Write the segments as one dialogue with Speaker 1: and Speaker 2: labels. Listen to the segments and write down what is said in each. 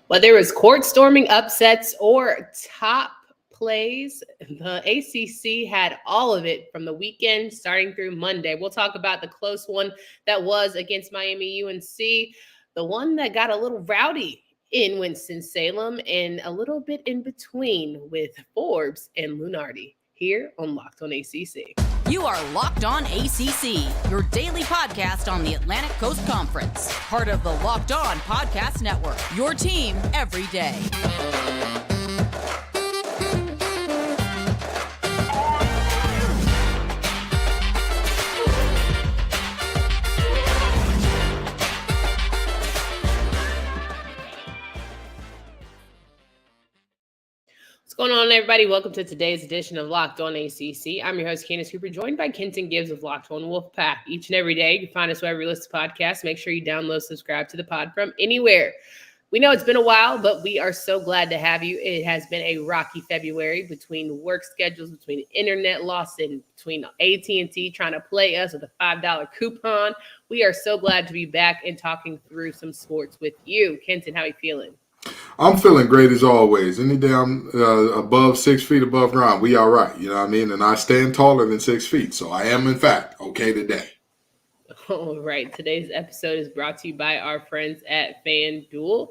Speaker 1: Whether it was court storming upsets or top plays, the ACC had all of it from the weekend starting through Monday. We'll talk about the close one that was against Miami UNC, the one that got a little rowdy in Winston-Salem, and a little bit in between with Forbes and Lunardi here on Locked on ACC.
Speaker 2: You are Locked On ACC, your daily podcast on the Atlantic Coast Conference. Part of the Locked On Podcast Network, your team every day.
Speaker 1: What's going on, everybody? Welcome to today's edition of Locked On ACC. I'm your host, Candace Cooper, joined by Kenton Gibbs of Locked On Wolfpack. Each and every day, you can find us wherever you listen to podcasts. Make sure you download, subscribe to the pod from anywhere. We know it's been a while, but we are so glad to have you. It has been a rocky February between work schedules, between internet loss, and between AT&T trying to play us with a $5 coupon. We are so glad to be back and talking through some sports with you. Kenton, how are you feeling?
Speaker 3: I'm feeling great as always. Any day I'm above 6 feet above ground, we all right. You know what I mean? And I stand taller than 6 feet. So I am, in fact, okay today.
Speaker 1: All right. Today's episode is brought to you by our friends at FanDuel.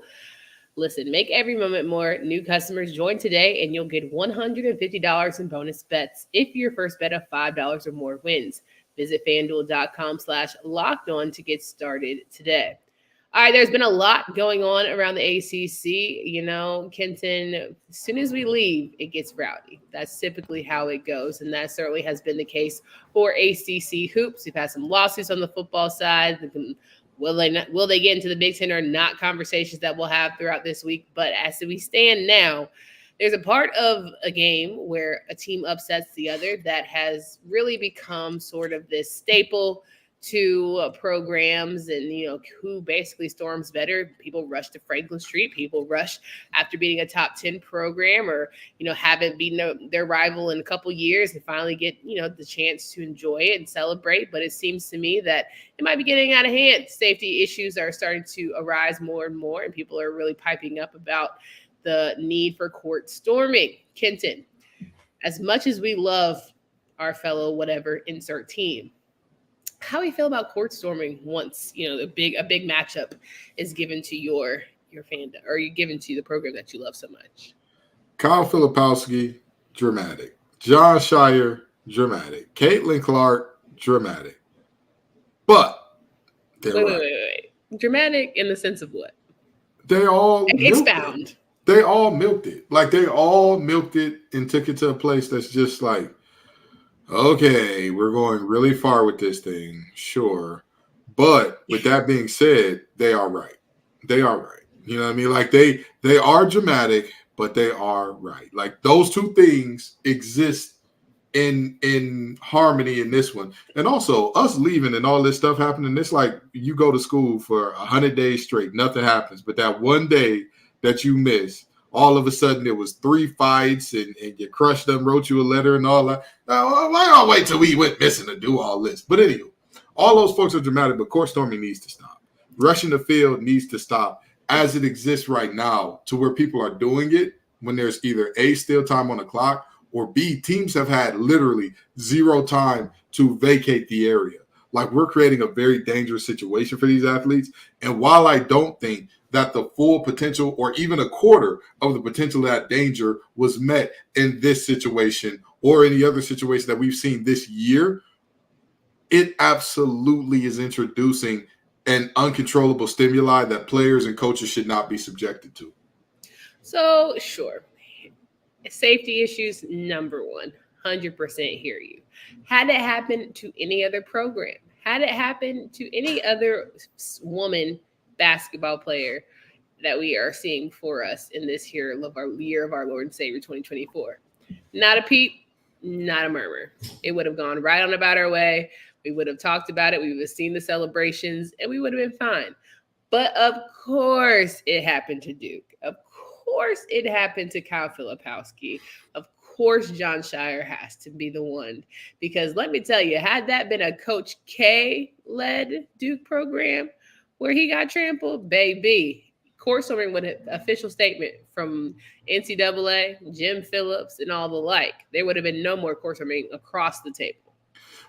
Speaker 1: Listen, make every moment more. New customers join today and you'll get $150 in bonus bets if your first bet of $5 or more wins. Visit FanDuel.com/lockedon to get started today. All right, there's been a lot going on around the ACC. You know, Kenton, as soon as we leave, it gets rowdy. That's typically how it goes, and that certainly has been the case for ACC hoops. We've had some lawsuits on the football side. Will they get into the Big Ten or not? Conversations that we'll have throughout this week. But as we stand now, there's a part of a game where a team upsets the other that has really become sort of this staple to programs, and who basically storms better. People rush to Franklin Street. People rush after beating a top 10 program, or haven't beaten their rival in a couple years, and finally get the chance to enjoy it and celebrate. But it seems to me that it might be getting out of hand. Safety issues are starting to arise more and more, and people are really piping up about the need for court storming. Kenton, as much as we love our fellow whatever insert team, how do you feel about court storming once a big matchup is given to your fandom, or you given to the program that you love so much?
Speaker 3: Kyle Filipowski, dramatic. John Shire, dramatic. Caitlin Clark, dramatic. But
Speaker 1: wait. Dramatic in the sense of what?
Speaker 3: They all
Speaker 1: expound.
Speaker 3: They all milked it. Like, they all milked it and took it to a place that's just like, okay, we're going really far with this thing, sure. But with that being said, they are right. They are right. You know what I mean? Like, they are dramatic, but they are right. Like, those two things exist in harmony in this one. And also, us leaving and all this stuff happening, it's like you go to school for 100 days straight, nothing happens. But that one day that you miss, all of a sudden, there was 3 fights, and your crush done wrote you a letter and all that. Why y'all wait till we went missing to do all this? But anyway, all those folks are dramatic, but court storming needs to stop. Rushing the field needs to stop as it exists right now, to where people are doing it when there's either A, still time on the clock, or B, teams have had literally zero time to vacate the area. Like, we're creating a very dangerous situation for these athletes. And while I don't think that the full potential, or even a quarter of the potential of that danger, was met in this situation or any other situation that we've seen this year, it absolutely is introducing an uncontrollable stimuli that players and coaches should not be subjected to.
Speaker 1: So, sure. Safety issues, number one. 100% hear you. Had it happened to any other program, had it happened to any other woman basketball player that we are seeing for us in this year of our Lord and Savior 2024, not a peep, not a murmur. It would have gone right on about our way. We would have talked about it. We would have seen the celebrations, and we would have been fine. But of course it happened to Duke. Of course it happened to Kyle Filipowski. Of course John Shire has to be the one. Because let me tell you, had that been a Coach K-led Duke program where he got trampled, baby, court swimming with an official statement from NCAA, Jim Phillips, and all the like, there would have been no more court swimming across the table.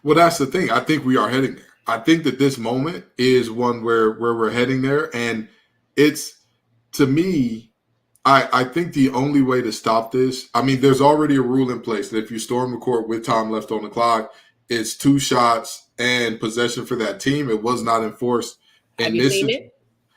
Speaker 3: Well, that's the thing. I think we are heading there. I think that this moment is one where we're heading there. And it's, to me, I think the only way to stop this, I mean, there's already a rule in place that if you storm the court with time left on the clock, it's 2 shots and possession for that team. It was not enforced.
Speaker 1: Have you seen it?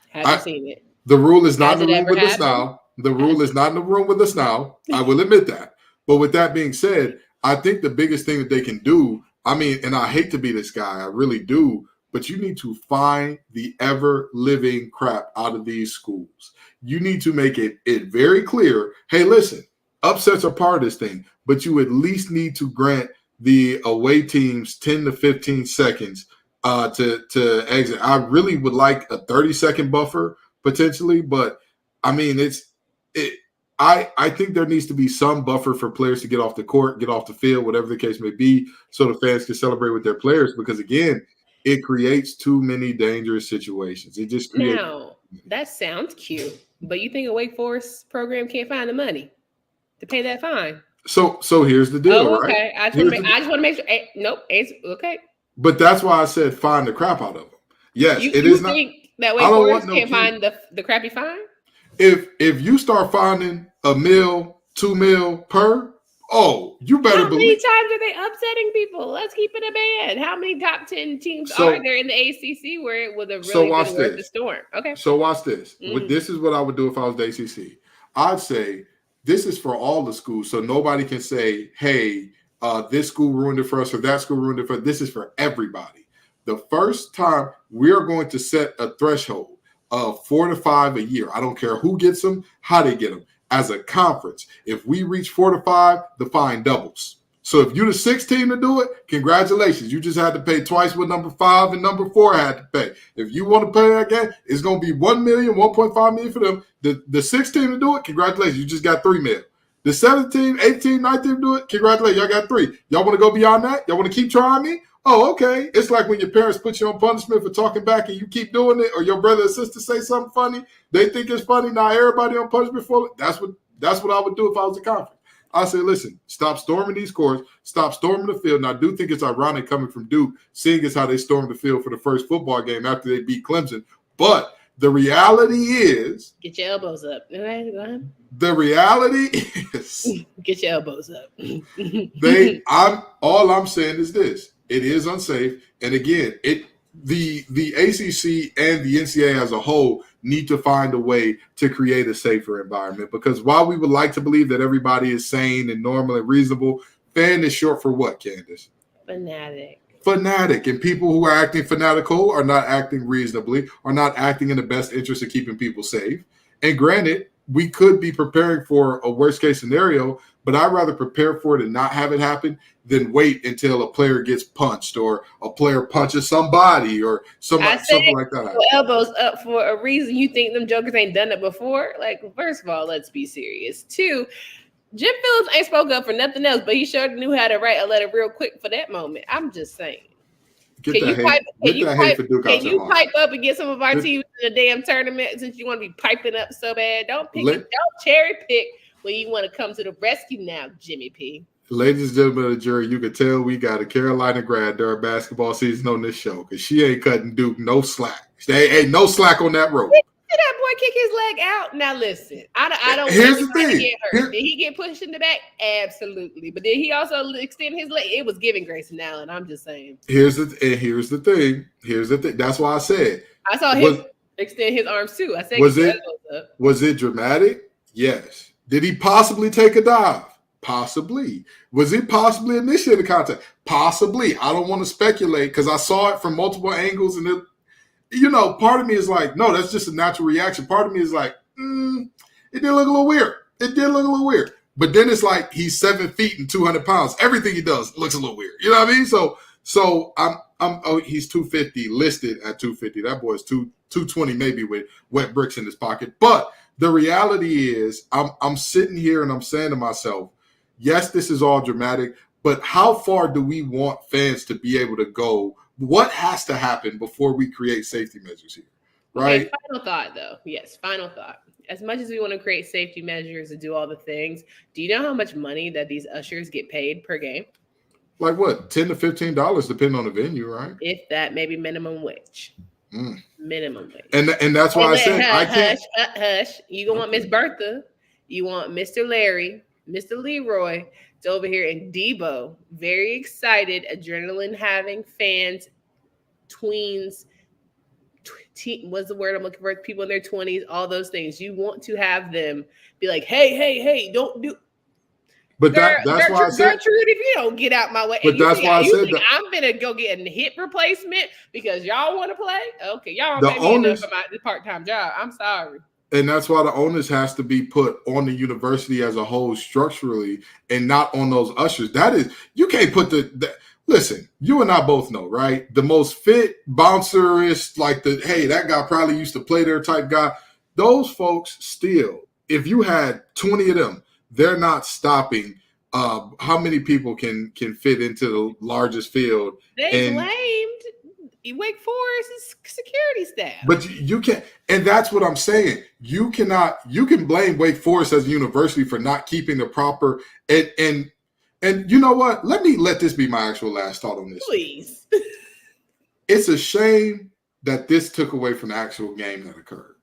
Speaker 1: Have you seen it?
Speaker 3: The rule is not in the room with us now. The rule is not in the room with us now. I will admit that. But with that being said, I think the biggest thing that they can do, I mean, and I hate to be this guy, I really do, but you need to find the ever-living crap out of these schools. You need to make it very clear, hey, listen, upsets are part of this thing, but you at least need to grant the away teams 10 to 15 seconds to exit. I really would like a 30-second buffer potentially, but I mean, I think there needs to be some buffer for players to get off the court, get off the field, whatever the case may be, so the fans can celebrate with their players. Because again, it creates too many dangerous situations. It just creates.
Speaker 1: Now that sounds cute, but you think a Wake Forest program can't find the money to pay that fine?
Speaker 3: So here's the deal,
Speaker 1: okay.
Speaker 3: Right?
Speaker 1: I just want to make sure. Nope. Okay.
Speaker 3: But that's why I said find the crap out of them. Yes,
Speaker 1: you
Speaker 3: is
Speaker 1: think
Speaker 3: not.
Speaker 1: That Wake Forest can't find the crappy fine?
Speaker 3: If you start finding $1 million, $2 million per, you better believe.
Speaker 1: How many times are they upsetting people? Let's keep it a band. How many top 10 teams are there in the ACC where it would have really been worth the storm? Okay.
Speaker 3: So watch this. This is what I would do if I was the ACC. I'd say this is for all the schools, so nobody can say, hey, this school ruined it for us or that school ruined it for us. This is for everybody. The first time we are going to set a threshold of 4 to 5 a year. I don't care who gets them, how they get them. As a conference, if we reach 4 to 5, the fine doubles. So if you're the 6th team to do it, congratulations. You just had to pay twice what number 5 and number 4 had to pay. If you want to pay that again, it's going to be $1 million, $1.5 million for them. The 6th team to do it, congratulations. You just got $3 million. The 7th team, 8th team, 9th team to do it, congratulations. Y'all got 3. Y'all want to go beyond that? Y'all want to keep trying me? Oh, okay. It's like when your parents put you on punishment for talking back and you keep doing it, or your brother or sister say something funny. They think it's funny. Now everybody on punishment for it. That's what I would do if I was a conference. I say, listen, stop storming these courts, stop storming the field. And I do think it's ironic coming from Duke, seeing as how they stormed the field for the first football game after they beat Clemson. But the reality is,
Speaker 1: get your elbows up. All right, go ahead.
Speaker 3: The reality is,
Speaker 1: get your elbows up.
Speaker 3: All I'm saying is this. It is unsafe. And again, the ACC and the NCAA as a whole need to find a way to create a safer environment, because while we would like to believe that everybody is sane and normal and reasonable, fan is short for what, Candace? Fanatic. And people who are acting fanatical are not acting reasonably, are not acting in the best interest of keeping people safe. And granted, we could be preparing for a worst case scenario, but I'd rather prepare for it and not have it happen than wait until a player gets punched or a player punches somebody or something like that.
Speaker 1: Elbows up for a reason. You think them jokers ain't done it before? Like, first of all, let's be serious. 2, Jim Phillips ain't spoke up for nothing else, but he sure knew how to write a letter real quick for that moment. I'm just saying. Can you pipe up and get some of our teams in a damn tournament since you want to be piping up so bad? Don't cherry pick when you want to come to the rescue now, Jimmy P.
Speaker 3: Ladies and gentlemen of the jury, you can tell we got a Carolina grad during basketball season on this show because she ain't cutting Duke no slack. There ain't no slack on that rope.
Speaker 1: Did that boy kick his leg out? Now listen, I don't.
Speaker 3: Here's the thing.
Speaker 1: Did he get pushed in the back? Absolutely. But did he also extend his leg? It was giving Grayson Allen. I'm just saying.
Speaker 3: Here's the thing. That's why I said.
Speaker 1: I saw him extend his arms too. I said,
Speaker 3: was it dramatic? Yes. Did he possibly take a dive? Possibly. Was it possibly initiated contact? Possibly. I don't want to speculate because I saw it from multiple angles, and part of me is like, no, that's just a natural reaction. Part of me is like, it did look a little weird. But then it's like he's 7 feet and 200 pounds. Everything he does looks a little weird. You know what I mean? So he's 250, listed at 250. That boy's 220 maybe with wet bricks in his pocket. But the reality is, I'm sitting here and I'm saying to myself, yes, this is all dramatic, but how far do we want fans to be able to go? What has to happen before we create safety measures here? right?
Speaker 1: Okay, final thought though. Yes, final thought. As much as we want to create safety measures and do all the things, do you know how much money that these ushers get paid per game?
Speaker 3: Like what, $10 to $15, depending on the venue, right?
Speaker 1: If that, maybe minimum wage.
Speaker 3: Mm.
Speaker 1: Minimum wage.
Speaker 3: And that's why I said I can't.
Speaker 1: Hush. You gonna want Miss Bertha. You want Mr. Larry, Mr. Leroy to over here, and Debo. Very excited, adrenaline having fans, tweens. What's the word I'm looking for? People in their 20s, all those things. You want to have them be like, hey, don't do.
Speaker 3: But that's why I said,
Speaker 1: Gertrude, if you don't get out my way,
Speaker 3: but that's why I said that
Speaker 1: I'm gonna go get a hip replacement because y'all want to play. Okay, y'all
Speaker 3: the
Speaker 1: don't pay me enough
Speaker 3: owners,
Speaker 1: for my part-time job. I'm sorry.
Speaker 3: and that's why the onus has to be put on the university as a whole structurally, and not on those ushers. That is, you can't put listen, you and I both know, right? The most fit bouncerist, like hey, that guy probably used to play there type guy. Those folks still, if you had 20 of them, they're not stopping how many people can fit into the largest field.
Speaker 1: They blamed Wake Forest's security staff.
Speaker 3: But you can't, and that's what I'm saying. You can blame Wake Forest as a university for not keeping the proper and you know what? Let this be my actual last thought on this.
Speaker 1: Please.
Speaker 3: It's a shame that this took away from the actual game that occurred.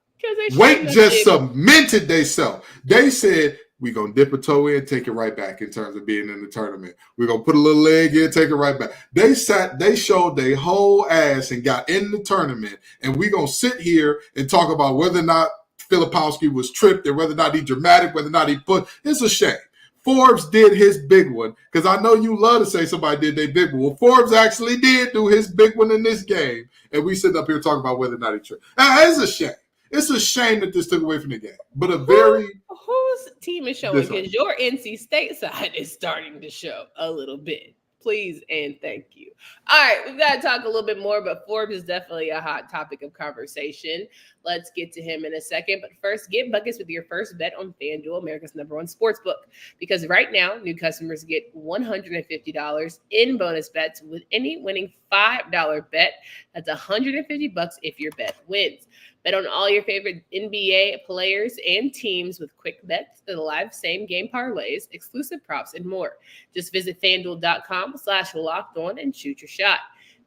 Speaker 1: Wake
Speaker 3: just cemented themselves. They said, we're going to dip a toe in, take it right back in terms of being in the tournament. We're going to put a little leg in, take it right back. They showed their whole ass and got in the tournament, and we're going to sit here and talk about whether or not Filipowski was tripped and whether or not he dramatic, whether or not he it's a shame. Forbes did his big one, because I know you love to say somebody did their big one. Well, Forbes actually did do his big one in this game, and we sitting up here talking about whether or not he tripped. It's a shame. It's a shame that this took away from the game, but
Speaker 1: whose team is showing? Because your NC State side is starting to show a little bit. Please and thank you. All right, we've got to talk a little bit more, but Forbes is definitely a hot topic of conversation. Let's get to him in a second. But first, get buckets with your first bet on FanDuel, America's #1 sports book. Because right now, new customers get $150 in bonus bets with any winning $5 bet. That's $150 if your bet wins. Bet on all your favorite NBA players and teams with quick bets, the live same game parlays, exclusive props, and more. Just visit FanDuel.com/lockedon and shoot your shot.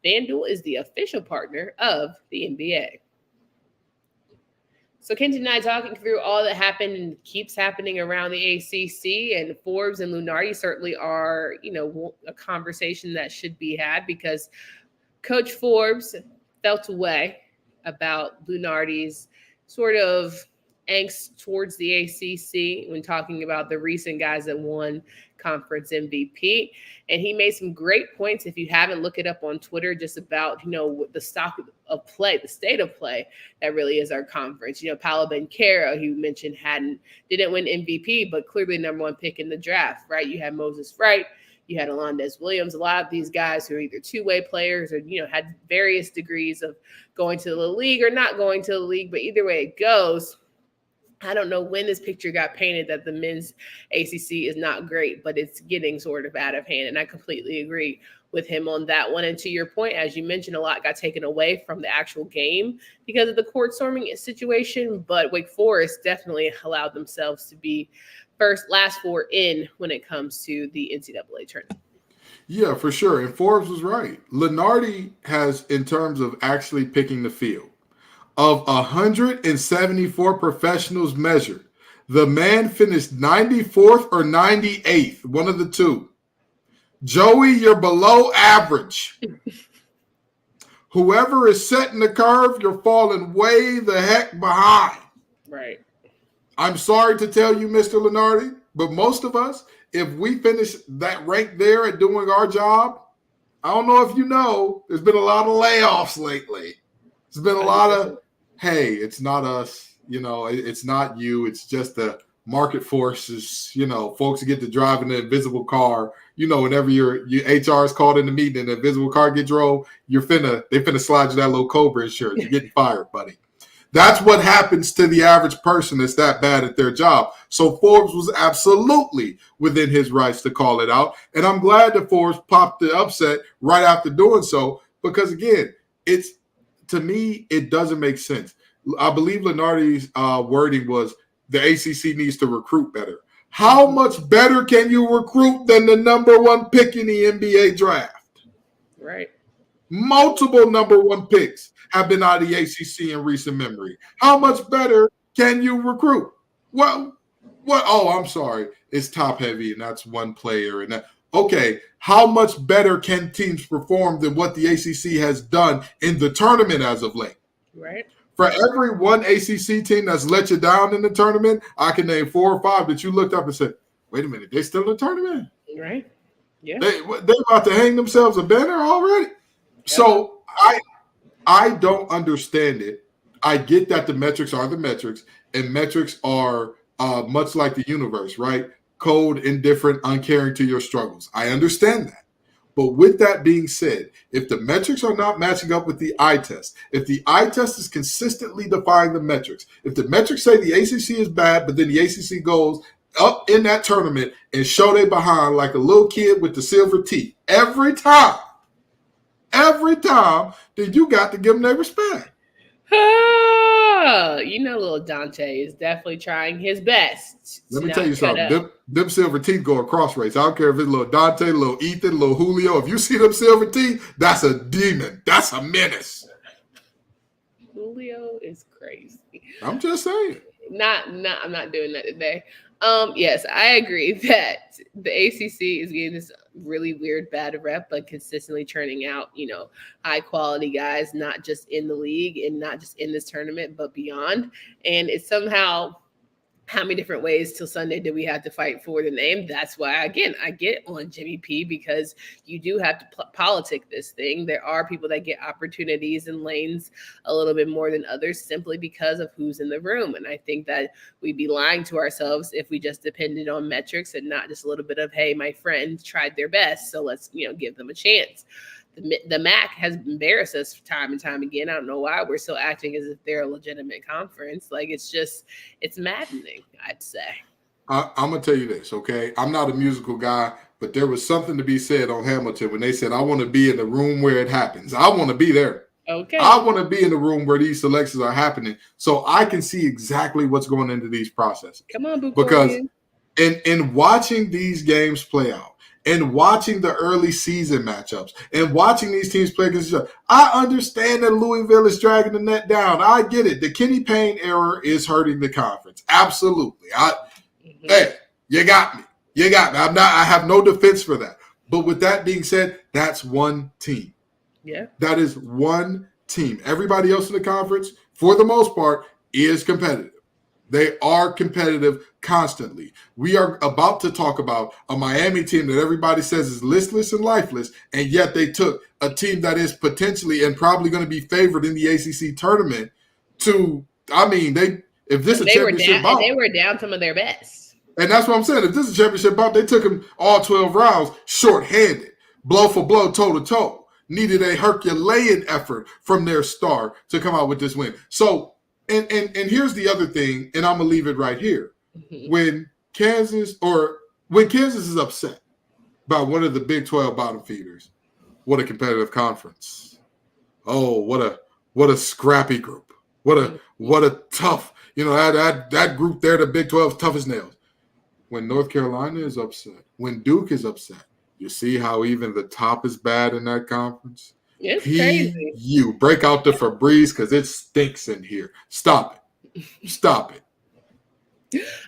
Speaker 1: FanDuel is the official partner of the NBA. So Kenton and I talking through all that happened and keeps happening around the ACC, and Forbes and Lunardi certainly are, a conversation that should be had, because Coach Forbes felt away about Lunardi's sort of angst towards the ACC when talking about the recent guys that won conference MVP. And he made some great points. If you haven't, look it up on Twitter, just about, the stock of play, the state of play that really is our conference. Paolo Banchero, he mentioned, didn't win MVP, but clearly #1 pick in the draft, right? You had Moses Wright. You had Alondes Williams, a lot of these guys who are either two-way players or, had various degrees of going to the league or not going to the league. But either way it goes, I don't know when this picture got painted that the men's ACC is not great, but it's getting sort of out of hand. And I completely agree with him on that one. And to your point, as you mentioned, a lot got taken away from the actual game because of the court storming situation. But Wake Forest definitely allowed themselves to be last four in when it comes to the NCAA tournament.
Speaker 3: Yeah, for sure. And Forbes was right. Lunardi has, in terms of actually picking the field, of 174 professionals measured, the man finished 94th or 98th, one of the two. Joey, you're below average. Whoever is setting the curve, you're falling way the heck behind.
Speaker 1: Right.
Speaker 3: I'm sorry to tell you, Mr. Lunardi, but most of us, if we finish that rank there at doing our job, I don't know if you know, there's been a lot of layoffs lately. There's been a lot of, hey, it's not us, it's not you. It's just the market forces, folks get to drive in the invisible car. Whenever your HR is called in the meeting and the invisible car get drove, they finna slide you that little Cobra insurance. You're getting fired, buddy. That's what happens to the average person that's that bad at their job. So Forbes was absolutely within his rights to call it out. And I'm glad that Forbes popped the upset right after doing so, because, again, to me, it doesn't make sense. I believe Lenardi's wording was the ACC needs to recruit better. How much better can you recruit than the number one pick in the NBA draft?
Speaker 1: Right.
Speaker 3: Multiple number one picks have been out of the ACC in recent memory. How much better can you recruit? Well, what? Oh, I'm sorry. It's top heavy, and that's one player. And that, okay, how much better can teams perform than what the ACC has done in the tournament as of late?
Speaker 1: Right.
Speaker 3: For every one ACC team that's let you down in the tournament, I can name 4 or 5 that you looked up and said, wait a minute, they still in the tournament?
Speaker 1: Right. Yeah.
Speaker 3: They about to hang themselves a banner already? So I don't understand it. I get that the metrics are the metrics, and metrics are much like the universe, right? Cold, indifferent, uncaring to your struggles. I understand that. But with that being said, if the metrics are not matching up with the eye test, if the eye test is consistently defying the metrics, if the metrics say the ACC is bad, but then the ACC goes up in that tournament and show they behind like a little kid with the silver teeth every time, then you got to give them their respect.
Speaker 1: Little Dante is definitely trying his best.
Speaker 3: Let me tell you something. Them silver teeth go across race. I don't care if it's little Dante, little Ethan, little Julio. If you see them silver teeth, that's a demon. That's a menace.
Speaker 1: Julio is crazy.
Speaker 3: I'm just saying.
Speaker 1: I'm not doing that today. Yes, I agree that the ACC is getting this really weird bad rep, but consistently churning out, high quality guys, not just in the league and not just in this tournament, but beyond. And it's somehow, how many different ways till Sunday do we have to fight for the name? That's why, again, I get on Jimmy P, because you do have to politic this thing. There are people that get opportunities and lanes a little bit more than others simply because of who's in the room. And I think that we'd be lying to ourselves if we just depended on metrics and not just a little bit of, hey, my friend tried their best, so let's, give them a chance. The MAC has embarrassed us time and time again. I don't know why we're still acting as if they're a legitimate conference. Like, it's maddening, I'd say.
Speaker 3: I'm going to tell you this, okay? I'm not a musical guy, but there was something to be said on Hamilton when they said, I want to be in the room where it happens. I want to be there.
Speaker 1: Okay.
Speaker 3: I want to be in the room where these selections are happening so I can see exactly what's going into these processes.
Speaker 1: Come on, Bukorian.
Speaker 3: Because in watching these games play out, and watching the early season matchups and watching these teams play against each other, I understand that Louisville is dragging the net down. I get it. The Kenny Payne error is hurting the conference. Absolutely. Hey, you got me. I have no defense for that. But with that being said, that's one team.
Speaker 1: Yeah.
Speaker 3: That is one team. Everybody else in the conference, for the most part, is competitive. They are competitive constantly. We are about to talk about a Miami team that everybody says is listless and lifeless, and yet they took a team that is potentially and probably going to be favored in the ACC tournament to, if this is a championship bout.
Speaker 1: They were down some of their best.
Speaker 3: And that's what I'm saying. If this is a championship bout, they took them all 12 rounds short-handed, blow for blow, toe-to-toe. Needed a Herculean effort from their star to come out with this win. So, And here's the other thing, and I'm gonna leave it right here. Mm-hmm. When Kansas is upset by one of the Big 12 bottom feeders, what a competitive conference. Oh, what a scrappy group. What a tough, that group there, the Big 12, tough as nails. When North Carolina is upset, when Duke is upset, you see how even the top is bad in that conference.
Speaker 1: It's crazy.
Speaker 3: You break out the Febreze because it stinks in here. Stop it.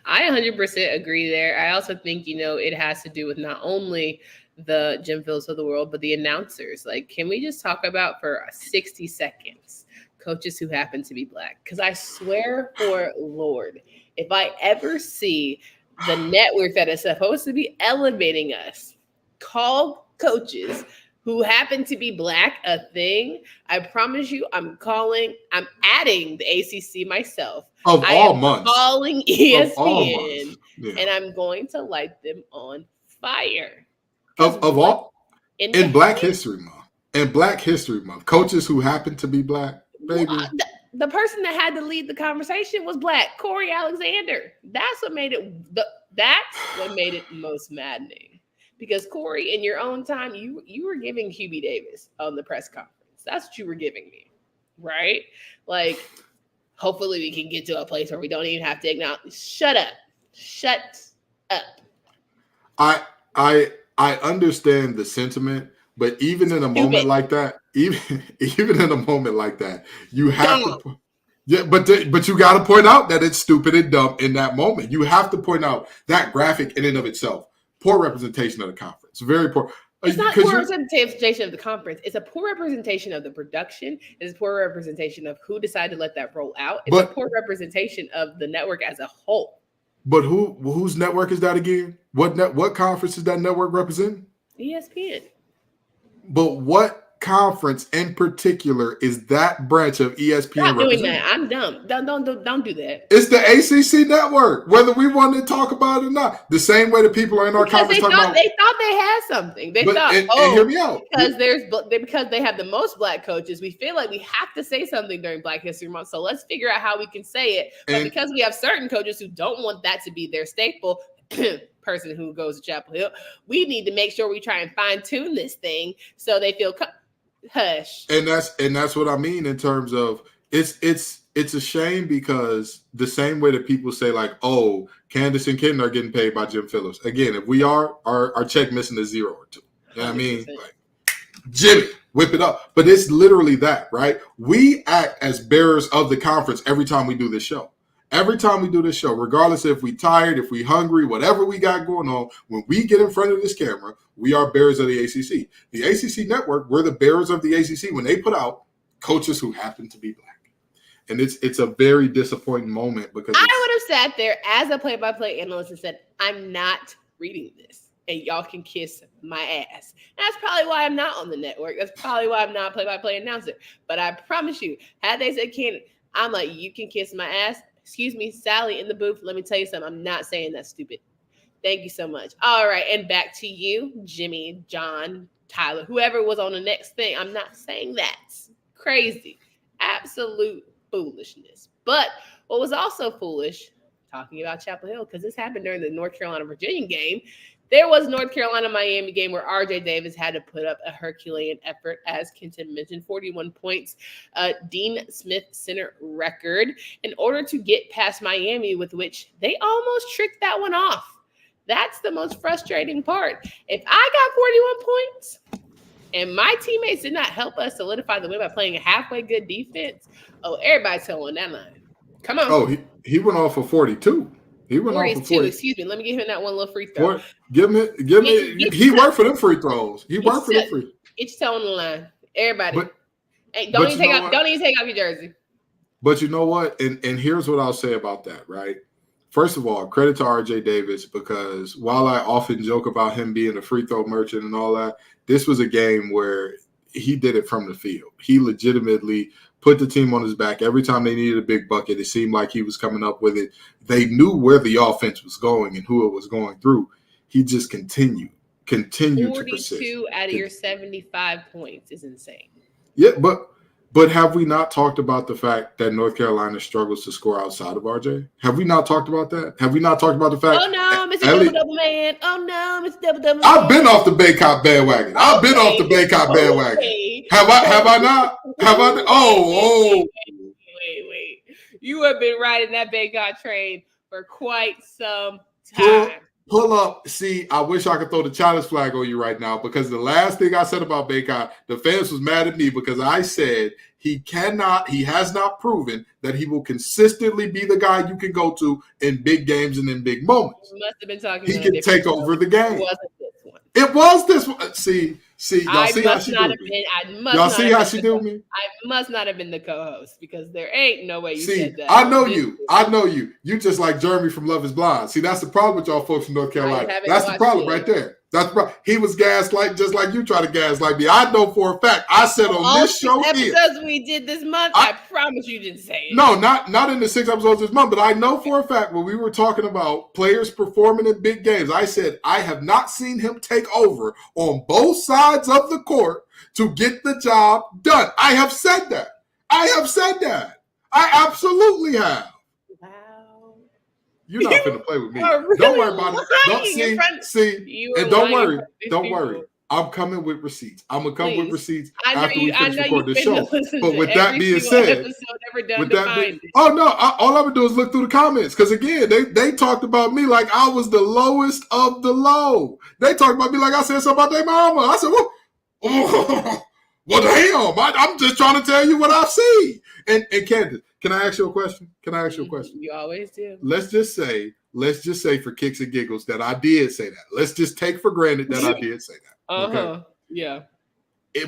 Speaker 1: I 100% agree there. I also think, it has to do with not only the Jim Phillips of the world, but the announcers. Like, can we just talk about for 60 seconds coaches who happen to be Black? Because I swear for Lord, if I ever see the network that is supposed to be elevating us call coaches who happen to be Black a thing, I promise you, I'm adding the ACC myself.
Speaker 3: Of all months.
Speaker 1: Calling ESPN, and I'm going to light them on fire.
Speaker 3: In Black History Month. In Black History Month, coaches who happen to be Black, baby.
Speaker 1: The person that had to lead the conversation was Black, Corey Alexander. That's what made it most maddening. Because Corey, in your own time, you were giving QB Davis on the press conference. That's what you were giving me, right? Like, hopefully we can get to a place where we don't even have to acknowledge. Shut up.
Speaker 3: I understand the sentiment, but even in a moment like that, even in a moment like that, you have to. Yeah, but you got to point out that it's stupid and dumb in that moment. You have to point out that graphic in and of itself. Poor representation of the conference. Very poor.
Speaker 1: It's not poor representation of the conference. It's a poor representation of the production. It's a poor representation of who decided to let that roll out. It's a poor representation of the network as a whole.
Speaker 3: But whose network is that again? What conference does that network represent?
Speaker 1: ESPN.
Speaker 3: But what conference in particular is that branch of ESPN?
Speaker 1: Stop doing that. I'm dumb. Don't do that.
Speaker 3: It's the ACC network, whether we want to talk about it or not. The same way that people are in our conference talking about.
Speaker 1: They thought they had something. They thought,
Speaker 3: and hear me out.
Speaker 1: Because they have the most black coaches, we feel like we have to say something during Black History Month. So let's figure out how we can say it. But because we have certain coaches who don't want that to be their staple, person who goes to Chapel Hill, we need to make sure we try and fine tune this thing so they feel hush.
Speaker 3: And that's what I mean in terms of it's a shame because the same way that people say like, oh, Candace and Ken are getting paid by Jim Phillips. Again, if we are, our check missing a zero or two. You know what I mean? Like, Jimmy, whip it up. But it's literally that, right? We act as bearers of the conference every time we do this show. Every time we do this show, regardless if we tired, if we hungry, whatever we got going on, when we get in front of this camera, we are bearers of the ACC. The ACC network, we're the bearers of the ACC when they put out coaches who happen to be black. And it's a very disappointing moment because
Speaker 1: I would have sat there as a play-by-play analyst and said, I'm not reading this. And y'all can kiss my ass. That's probably why I'm not on the network. That's probably why I'm not a play-by-play announcer. But I promise you, had they said Ken, I'm like, you can kiss my ass. Excuse me, Sally in the booth. Let me tell you something. I'm not saying that's stupid. Thank you so much. All right. And back to you, Jimmy, John, Tyler, whoever was on the next thing. I'm not saying that's crazy. Absolute foolishness. But what was also foolish, talking about Chapel Hill, because this happened during the North Carolina-Virginia game. There was North Carolina-Miami game where R.J. Davis had to put up a Herculean effort, as Kenton mentioned, 41 points, Dean Smith center record, in order to get past Miami, with which they almost tricked that one off. That's the most frustrating part. If I got 41 points and my teammates did not help us solidify the win by playing a halfway good defense, everybody's telling that line. Come on.
Speaker 3: Oh, he went off for 42. He went
Speaker 1: 42,
Speaker 3: off for 40.
Speaker 1: Excuse me. Let me give him that one little free throw.
Speaker 3: Give me. He worked for them free throws. He worked for them free.
Speaker 1: Get your toe on the line. Everybody. Don't even take off your jersey.
Speaker 3: But you know what? And here's what I'll say about that, right? First of all, credit to RJ Davis, because while I often joke about him being a free throw merchant and all that, this was a game where he did it from the field. He legitimately put the team on his back. Every time they needed a big bucket, it seemed like he was coming up with it. They knew where the offense was going and who it was going through. He just continued to persist.
Speaker 1: 42 out of your 75 points is insane.
Speaker 3: Yeah, but have we not talked about the fact that North Carolina struggles to score outside of RJ? Have we not talked about that? Have we not talked about the fact?
Speaker 1: Oh no, Mr. Double Man. Oh no, Mr. Double Man.
Speaker 3: I've been off the Baycott bandwagon. Have I not? Have I? Oh.
Speaker 1: Wait. You have been riding that Baycott train for quite some time.
Speaker 3: Pull up. See, I wish I could throw the challenge flag on you right now, because the last thing I said about Baycott, the fans was mad at me because I said he has not proven that he will consistently be the guy you can go to in big games and in big moments.
Speaker 1: You must have been talking
Speaker 3: he can take over the game.
Speaker 1: It wasn't this one.
Speaker 3: It was this one. See, y'all see how she do me? Y'all see how she do me?
Speaker 1: I must not have been the co-host, because there ain't no way you said that.
Speaker 3: I know you. You just like Jeremy from Love is Blind. See, that's the problem with y'all folks from North Carolina. That's the problem right there. That's the problem. He was gaslight just like you try to gaslight me. I know for a fact. I said on this show here.
Speaker 1: Episodes we did this month, I promise you didn't say it.
Speaker 3: No, not in the 6 episodes this month, but I know for a fact when we were talking about players performing in big games, I said I have not seen him take over on both sides of the court to get the job done. I have said that. I absolutely have.
Speaker 1: Wow.
Speaker 3: You're not going to play with me. Don't worry about it. Don't worry. I'm coming with receipts. I'm gonna come with receipts after we finish recording the show. But with that being said, oh no, all I'm gonna do is look through the comments because again, they talked about me like I was the lowest of the low. They talked about me like I said something about their mama. I said, well, damn, I'm just trying to tell you what I see. And Candace, can I ask you a question?
Speaker 1: You always do.
Speaker 3: Let's just say for kicks and giggles that I did say that. Let's just take for granted that I did say that. Okay.
Speaker 1: Yeah.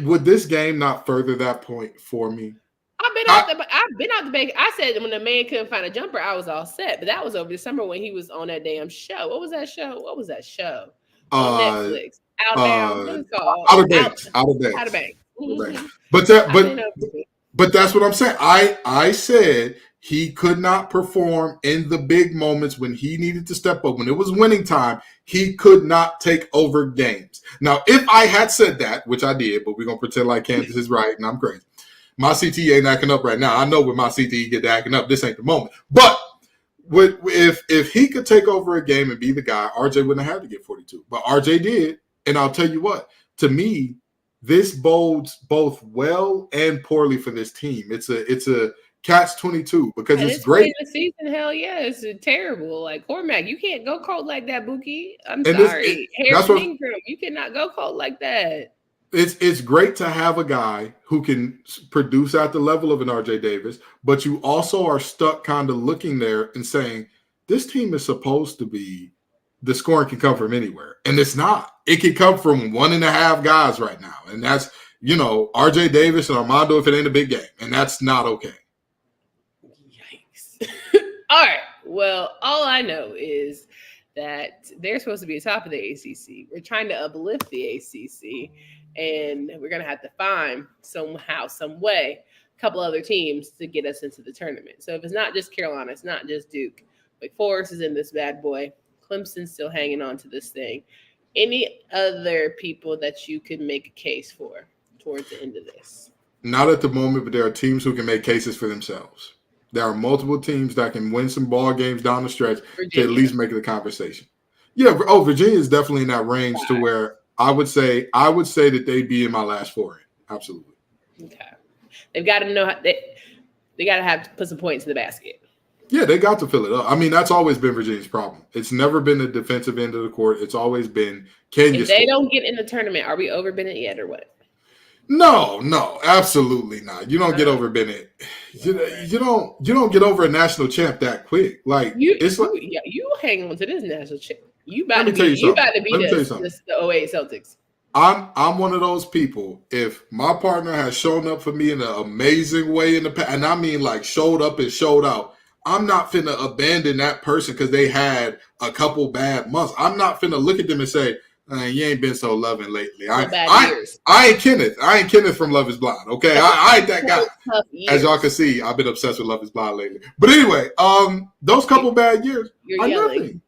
Speaker 3: Would this game not further that point for me?
Speaker 1: I've been out the bank. I said when the man couldn't find a jumper, I was all set. But that was over the summer when he was on that damn show. What was that show? On Netflix. Outbound.
Speaker 3: Outer Banks. But that's what I'm saying. I said he could not perform in the big moments when he needed to step up. When it was winning time, he could not take over games. Now, if I had said that, which I did, but we're going to pretend like Kansas is right and I'm crazy. My CTE ain't acting up right now. I know when my CTE get to acting up, this ain't the moment. But if he could take over a game and be the guy, RJ wouldn't have had to get 42. But RJ did. And I'll tell you what, to me, this bodes both well and poorly for this team. It's a catch-22 because it's great.
Speaker 1: The season, hell yeah, it's terrible. Like Cormac, you can't go cold like that, Buki. I'm sorry, Harrison Ingram, you cannot go cold like that.
Speaker 3: It's great to have a guy who can produce at the level of an RJ Davis, but you also are stuck kind of looking there and saying this team is supposed to be the scoring can come from anywhere, and it's not. It can come from 1.5 guys right now, and that's RJ Davis and Armando if it ain't a big game, and that's not okay.
Speaker 1: Yikes! All right. Well, all I know is that they're supposed to be atop of the ACC. We're trying to uplift the ACC, and we're gonna have to find somehow, some way, a couple other teams to get us into the tournament. So if it's not just Carolina, it's not just Duke. Wake Forest is in this bad boy. Clemson's still hanging on to this thing. Any other people that you could make a case for towards the end of this?
Speaker 3: Not at the moment, but there are teams who can make cases for themselves. There are multiple teams that can win some ball games down the stretch to at least make it a conversation. Yeah, Virginia is definitely in that range to where I would say that they'd be in my last four. Absolutely.
Speaker 1: Okay. They've got to know how they got to have to put some points in the basket.
Speaker 3: Yeah, they got to fill it up. I mean, that's always been Virginia's problem. It's never been the defensive end of the court. It's always been can you
Speaker 1: If they don't get in the tournament, are we over Bennett yet or what?
Speaker 3: No, absolutely not. You don't get over Bennett. You don't get over a national champ that quick. Like
Speaker 1: you hang on to this national champ. You about to be the 08 Celtics.
Speaker 3: I'm one of those people. If my partner has shown up for me in an amazing way in the past, and I mean like showed up and showed out, I'm not finna abandon that person because they had a couple bad months. I'm not finna look at them and say, you ain't been so loving lately. I ain't Kenneth. I ain't Kenneth from Love is Blind. Okay, I ain't that guy. As y'all can see, I've been obsessed with Love is Blind lately. But anyway, those couple bad years are nothing.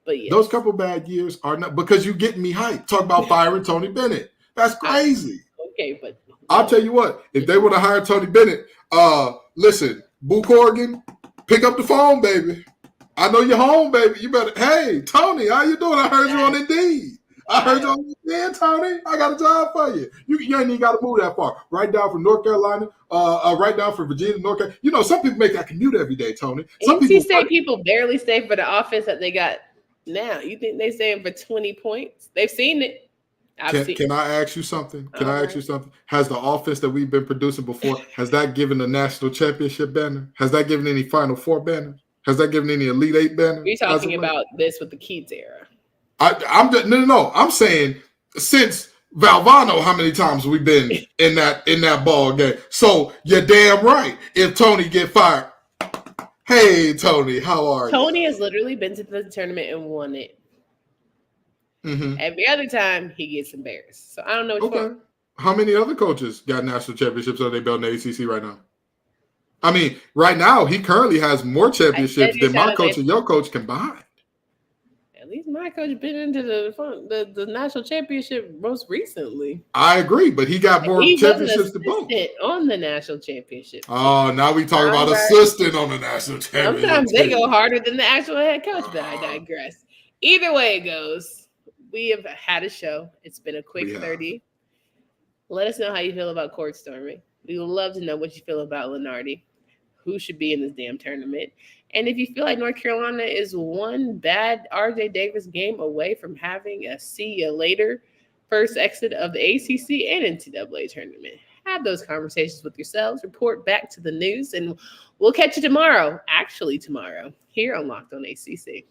Speaker 1: But yes.
Speaker 3: Those couple bad years are not because you getting me hyped. Talk about firing Tony Bennett. That's crazy.
Speaker 1: Okay, but
Speaker 3: I'll tell you what. If they would have hired Tony Bennett, listen, Boo Corrigan, pick up the phone, baby. I know you're home, baby. You better. Hey, Tony, how you doing? I heard you on Indeed. I heard you on Indeed, Tony. I got a job for you. You ain't even got to move that far. Right down from North Carolina, right down from Virginia, North Carolina. Some people make that commute every day, Tony.
Speaker 1: NC State people barely stay for the offense that they got now. You think they staying for 20 points? They've seen it.
Speaker 3: Can I ask you something? Has the offense that we've been producing before, has that given a national championship banner? Has that given any Final Four banners? Has that given any Elite Eight banners?
Speaker 1: You're talking about this with the Keats era.
Speaker 3: I'm saying since Valvano, how many times we've been in that ball game. So you're damn right. If Tony get fired, hey Tony, how are you?
Speaker 1: Tony has literally been to the tournament and won it. Mm-hmm. Every other time he gets embarrassed. So I don't know which one.
Speaker 3: How many other coaches got national championships on their belt in the ACC right now? I mean, right now he currently has more championships than my coach and your coach combined.
Speaker 1: At least my coach been into the national championship most recently.
Speaker 3: I agree, but he got more championships than both.
Speaker 1: On the national championship.
Speaker 3: Oh, now we talk about assistant on the national championship.
Speaker 1: Sometimes they go harder than the actual head coach, but I digress. Either way it goes, we have had a show. It's been a quick 30. Let us know how you feel about court storming. We would love to know what you feel about Lenardi. Who should be in this damn tournament? And if you feel like North Carolina is one bad RJ Davis game away from having a see you later first exit of the ACC and NCAA tournament, have those conversations with yourselves. Report back to the news, and we'll catch you tomorrow. Actually, tomorrow here on Locked On ACC.